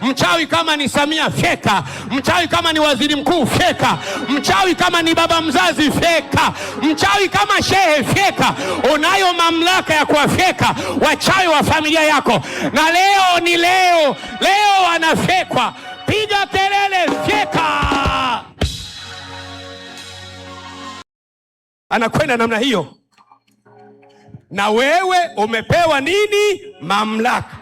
Mchawi kama ni Samia feka. Mchawi kama ni waziri mkuu feka. Mchawi kama ni baba mzazi feka. Mchawi kama shehe feka. Unayo mamlaka ya kuwafeka wachawi wa familia yako, na leo ni leo. Leo wanafekwa. Piga kelele, feka. Anakwenda namna hiyo. Na wewe umepewa nini? Mamlaka.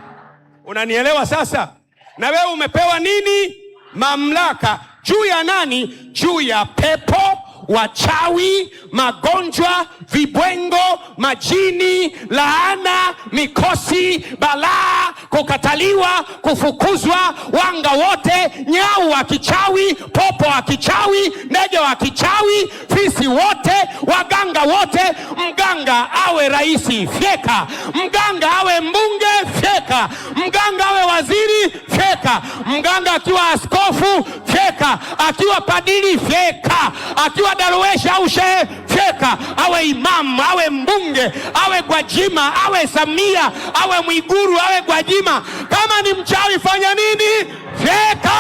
Unanielewa sasa? Na wewe umepewa nini? Mamlaka. Juu ya nani? Juu ya pepo, wachawi, magonjwa, vibwengo, majini, laana, mikosi, balaa, kukataliwa, kufukuzwa, wanga wote, nyau wa kichawi, popo wa kichawi, ndege wa kichawi, fisi wote, waganga wote. Mganga awe raisi, feka. Mganga awe mbunge, feka. Mganga awe waziri, feka. Mganga akiwa askofu, feka. Akiwa padiri, feka. Akiwa daruesha au shehe, feka. Awe imamu, awe mbunge, awe Gwajima, awe Samia, awe Mwiguru, awe Gwajima. Kama ni mchawi, fanya nini? Feka.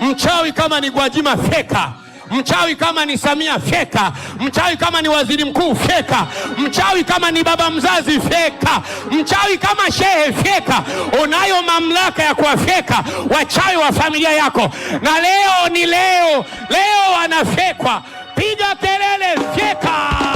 Mchawi kama ni Gwajima, feka. Mchawi kama ni Samia, feka. Mchawi kama ni waziri mkuu, feka. Mchawi kama ni baba mzazi, feka. Mchawi kama shehe, feka. Unayo mamlaka ya kuwafeka wachawi wa familia yako, na leo ni leo. Leo wanafekwa. Piga kelele, feka.